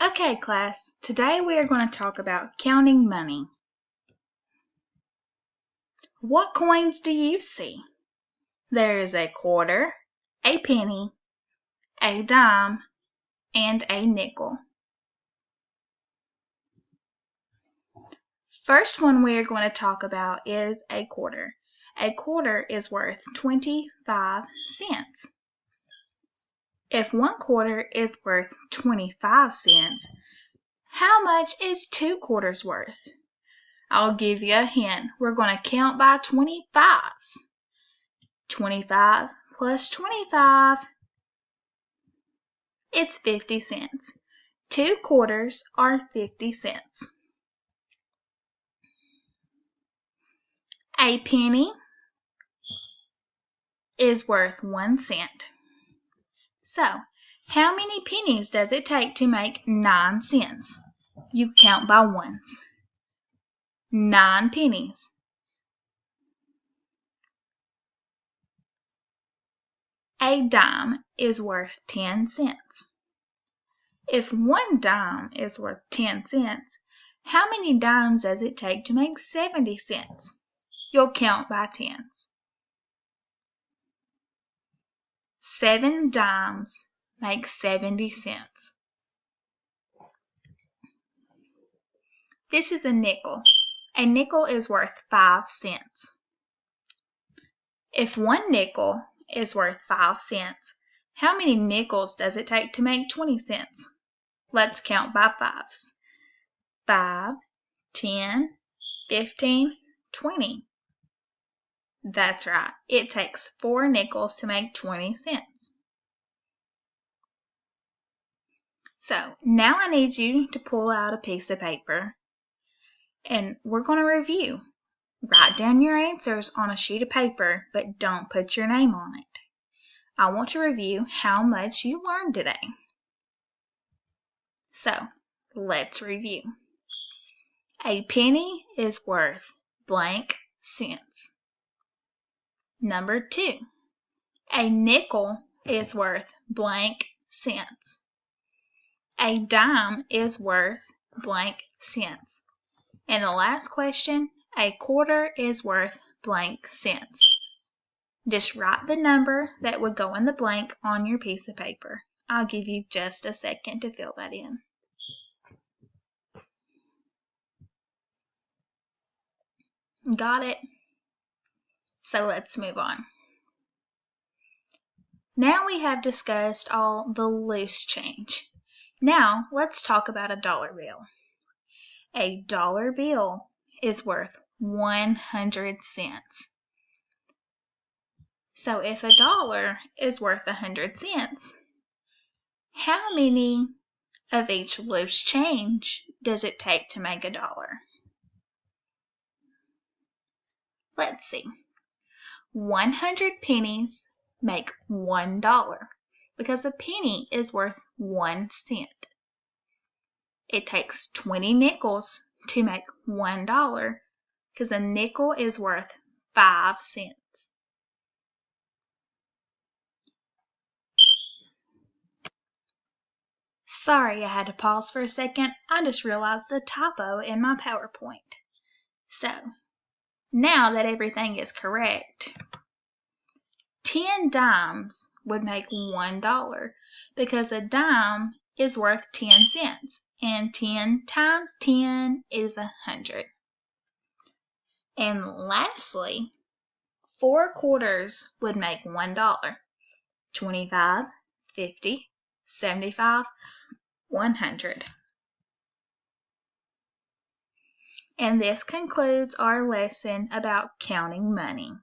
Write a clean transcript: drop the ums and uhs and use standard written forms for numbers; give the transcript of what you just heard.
Okay, class, today we are going to talk about counting money. What coins do you see? There is a quarter, a penny, a dime, and a nickel. First one we are going to talk about is a quarter. A quarter is worth 25 cents. If 1/4 is worth 25 cents, how much is 2/4 worth? I'll give you a hint. We're going to count by 25s. 25 plus 25, it's 50 cents. 2/4 are 50 cents. A penny is worth 1 cent. So, how many pennies does it take to make 9 cents? You count by ones. 9 pennies. A dime is worth 10 cents. If 1 dime is worth 10 cents, how many dimes does it take to make 70 cents? You'll count by tens. 7 dimes make 70 cents. This is a nickel. A nickel is worth 5 cents. If 1 nickel is worth 5 cents, how many nickels does it take to make 20 cents? Let's count by fives. 5, 10, 15, 20. That's right. It takes 4 nickels to make 20 cents. So, now I need you to pull out a piece of paper, and we're going to review. Write down your answers on a sheet of paper, but don't put your name on it. I want to review how much you learned today. So, let's review. A penny is worth blank cents. Number 2. A nickel is worth blank cents. A dime is worth blank cents. And the last question, a quarter is worth blank cents. Just write the number that would go in the blank on your piece of paper. I'll give you just a second to fill that in. Got it? So let's move on. Now we have discussed all the loose change. Now let's talk about a dollar bill. A dollar bill is worth 100 cents. So if a dollar is worth 100 cents, how many of each loose change does it take to make a dollar? Let's see. 100 pennies make $1 because a penny is worth 1 cent. It takes 20 nickels to make $1 because a nickel is worth 5 cents. Sorry, I had to pause for a second. I just realized a typo in my PowerPoint. So, now that everything is correct, 10 dimes would make $1 because a dime is worth 10 cents and 10 times 10 is 100. And lastly, 4/4 would make $1. 25, 50, 75, 100. And this concludes our lesson about counting money.